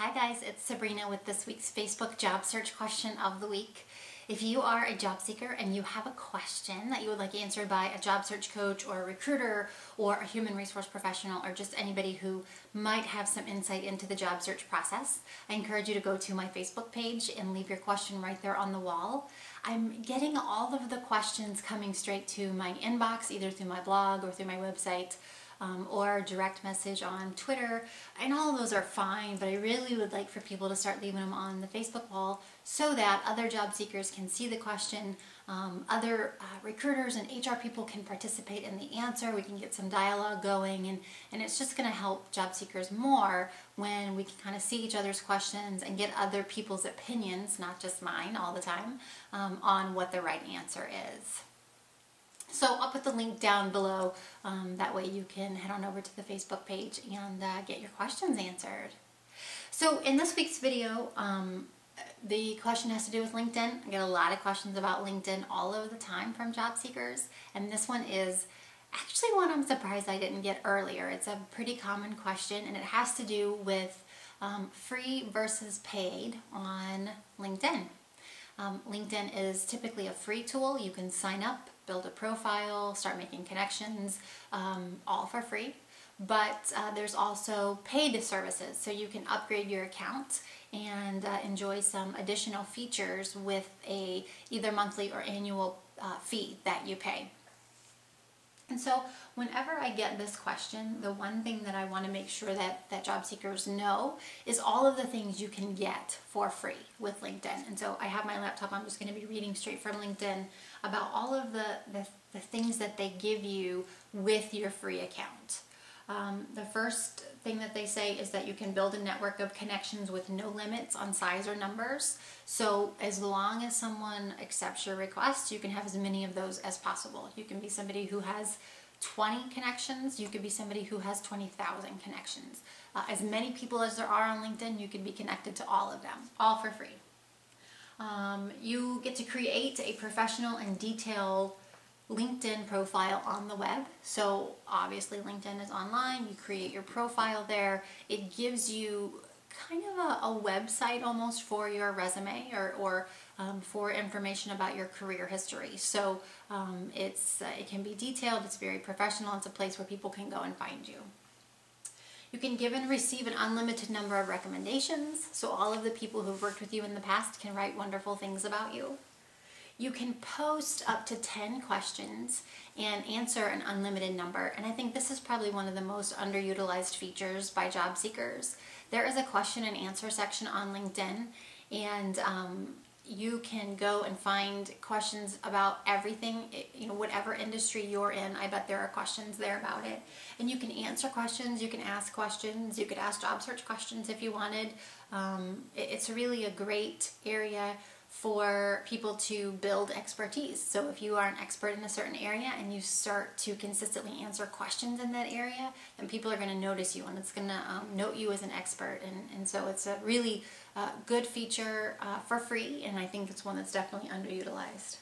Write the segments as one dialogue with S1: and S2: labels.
S1: Hi guys, it's Sabrina with this week's Facebook job search question of the week. If you are a job seeker and you have a question that you would like answered by a job search coach or a recruiter or a human resource professional or just anybody who might have some insight into the job search process, I encourage you to go to my Facebook page and leave your question right there on the wall. I'm getting all of the questions coming straight to my inbox, either through my blog or through my website. Or direct message on Twitter, and all of those are fine, but I really would like for people to start leaving them on the Facebook wall so that other job seekers can see the question, other recruiters and HR people can participate in the answer, we can get some dialogue going, and it's just going to help job seekers more when we can kind of see each other's questions and get other people's opinions, not just mine all the time, on what the right answer is. So I'll put the link down below, that way you can head on over to the Facebook page and get your questions answered. So in this week's video, the question has to do with LinkedIn. I get a lot of questions about LinkedIn all over the time from job seekers, and this one is actually one I'm surprised I didn't get earlier. It's a pretty common question, and it has to do with free versus paid on LinkedIn. LinkedIn is typically a free tool. You can sign up, build a profile, start making connections, all for free. But there's also paid services, so you can upgrade your account and enjoy some additional features with a either monthly or annual fee that you pay. And so whenever I get this question, the one thing that I want to make sure that job seekers know is all of the things you can get for free with LinkedIn. And so I have my laptop, I'm just going to be reading straight from LinkedIn about all of the things that they give you with your free account. The first thing that they say is that you can build a network of connections with no limits on size or numbers. So as long as someone accepts your request, you can have as many of those as possible. You can be somebody who has 20 connections, you could be somebody who has 20,000 connections. As many people as there are on LinkedIn, you could be connected to all of them, all for free. You get to create a professional and detailed LinkedIn profile on the web. So obviously LinkedIn is online, you create your profile there. It gives you kind of a website almost for your resume or for information about your career history. So it can be detailed, it's very professional, it's a place where people can go and find you. You can give and receive an unlimited number of recommendations, so all of the people who've worked with you in the past can write wonderful things about you. You can post up to 10 questions and answer an unlimited number, and I think this is probably one of the most underutilized features by job seekers. There is a question and answer section on LinkedIn, and you can go and find questions about everything, whatever industry you're in. I bet there are questions there about it. And you can answer questions, you can ask questions, you could ask job search questions if you wanted. It's really a great area for people to build expertise. So if you are an expert in a certain area and you start to consistently answer questions in that area, then people are going to notice you and it's going to note you as an expert. And so it's a really good feature for free, and I think it's one that's definitely underutilized.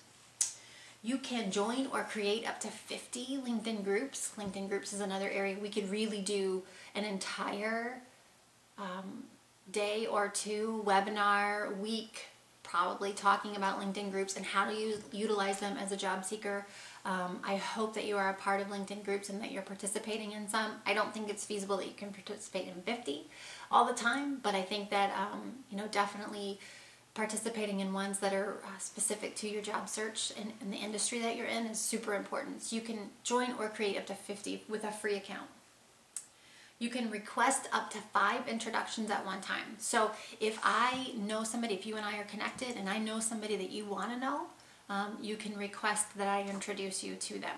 S1: You can join or create up to 50 LinkedIn groups. LinkedIn groups is another area we could really do an entire day or two, webinar, week, probably talking about LinkedIn groups and how to utilize them as a job seeker. I hope that you are a part of LinkedIn groups and that you're participating in some. I don't think it's feasible that you can participate in 50 all the time, but I think that definitely participating in ones that are specific to your job search and the industry that you're in is super important. So you can join or create up to 50 with a free account. You can request up to 5 introductions at one time. So if I know somebody, if you and I are connected and I know somebody that you want to know, you can request that I introduce you to them.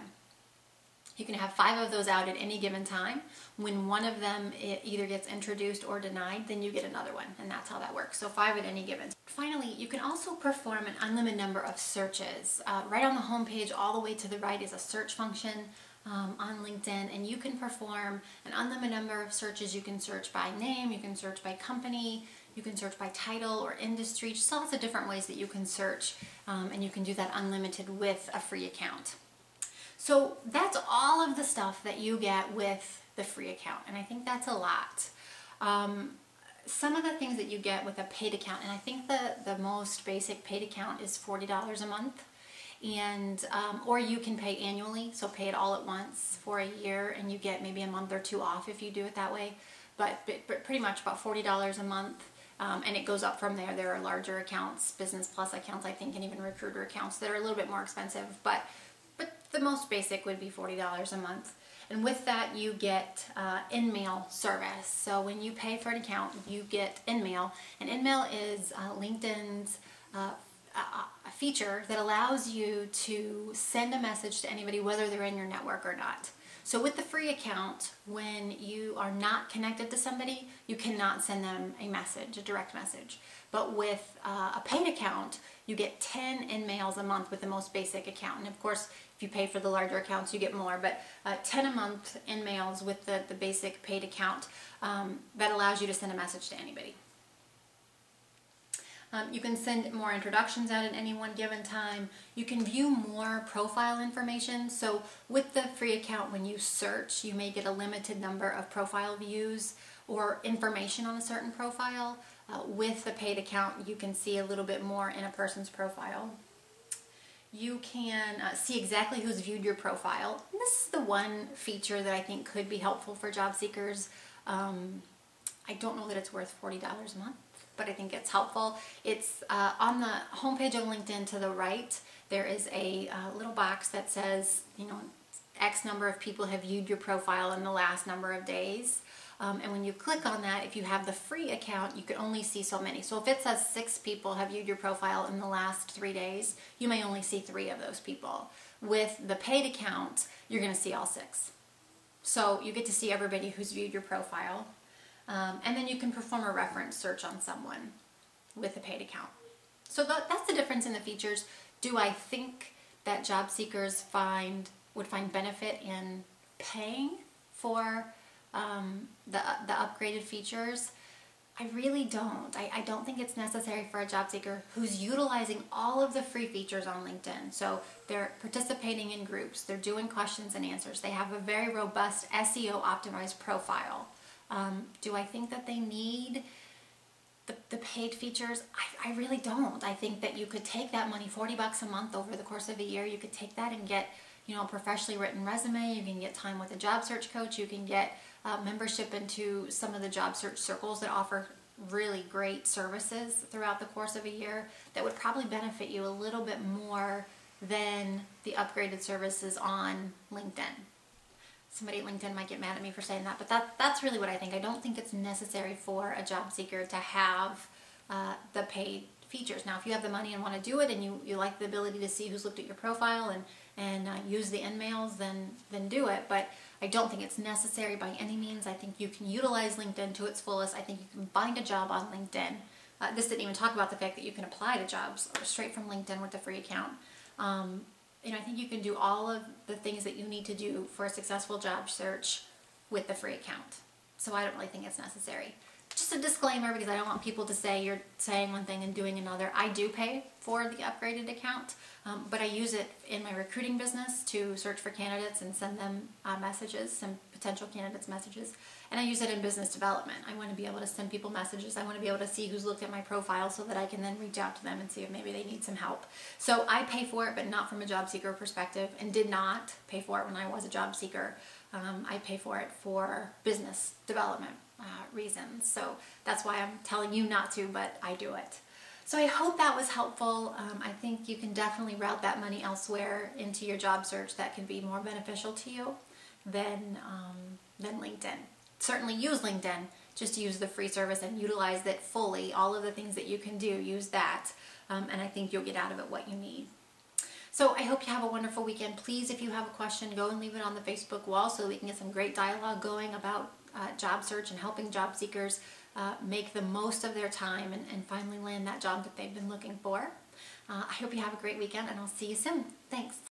S1: You can have 5 of those out at any given time. When one of them either gets introduced or denied, then you get another one, and that's how that works. So 5 at any given. Finally, you can also perform an unlimited number of searches. Right on the home page, all the way to the right is a search function on LinkedIn, and you can perform an unlimited number of searches. You can search by name, you can search by company, you can search by title or industry, just lots of different ways that you can search, and you can do that unlimited with a free account. So that's all of the stuff that you get with the free account, and I think that's a lot. some of the things that you get with a paid account, and I think the most basic paid account is $40 a month, and or you can pay annually, so pay it all at once for a year, and you get maybe a month or two off if you do it that way. But pretty much about $40 a month, and it goes up from there. There are larger accounts, Business Plus accounts, I think, and even recruiter accounts that are a little bit more expensive, but the most basic would be $40 a month. And with that, you get in-mail service. So when you pay for an account, you get in-mail. And in-mail is LinkedIn's a feature that allows you to send a message to anybody, whether they're in your network or not. So with the free account, when you are not connected to somebody, you cannot send them a message, a direct message. But with a paid account, you get 10 in-mails a month with the most basic account. And of course, if you pay for the larger accounts, you get more. But 10 a month in-mails with the basic paid account that allows you to send a message to anybody. You can send more introductions out at any one given time. You can view more profile information. So with the free account, when you search, you may get a limited number of profile views or information on a certain profile. With the paid account, you can see a little bit more in a person's profile. You can see exactly who's viewed your profile. And this is the one feature that I think could be helpful for job seekers. I don't know that it's worth $40 a month, but I think it's helpful. It's on the homepage of LinkedIn to the right, there is a little box that says, X number of people have viewed your profile in the last number of days. And when you click on that, if you have the free account, you can only see so many. So if it says 6 people have viewed your profile in the last 3 days, you may only see 3 of those people. With the paid account, you're going to see all 6. So you get to see everybody who's viewed your profile. And then you can perform a reference search on someone with a paid account. So that's the difference in the features. Do I think that job seekers would find benefit in paying for the upgraded features? I really don't. I don't think it's necessary for a job seeker who's utilizing all of the free features on LinkedIn. So they're participating in groups, they're doing questions and answers, they have a very robust SEO optimized profile. Do I think that they need the paid features? I really don't. I think that you could take that money, $40 a month over the course of a year, you could take that and get a professionally written resume, you can get time with a job search coach, you can get membership into some of the job search circles that offer really great services throughout the course of a year that would probably benefit you a little bit more than the upgraded services on LinkedIn. Somebody at LinkedIn might get mad at me for saying that, but that's really what I think. I don't think it's necessary for a job seeker to have the paid features. Now, if you have the money and want to do it and you like the ability to see who's looked at your profile and use the in-mails, then do it. But I don't think it's necessary by any means. I think you can utilize LinkedIn to its fullest. I think you can find a job on LinkedIn. This didn't even talk about the fact that you can apply to jobs straight from LinkedIn with the free account. I think you can do all of the things that you need to do for a successful job search with the free account. So I don't really think it's necessary. Just a disclaimer, because I don't want people to say you're saying one thing and doing another. I do pay for the upgraded account, but I use it in my recruiting business to search for candidates and send them messages, some potential candidates messages. And I use it in business development. I want to be able to send people messages. I want to be able to see who's looked at my profile so that I can then reach out to them and see if maybe they need some help. So I pay for it, but not from a job seeker perspective, and did not pay for it when I was a job seeker. I pay for it for business development reasons. So that's why I'm telling you not to, but I do it. So I hope that was helpful. I think you can definitely route that money elsewhere into your job search that can be more beneficial to you than LinkedIn. Certainly use LinkedIn, just use the free service and utilize it fully. All of the things that you can do, use that, and I think you'll get out of it what you need. So I hope you have a wonderful weekend. Please, if you have a question, go and leave it on the Facebook wall so we can get some great dialogue going about job search and helping job seekers make the most of their time and finally land that job that they've been looking for. I hope you have a great weekend, and I'll see you soon. Thanks.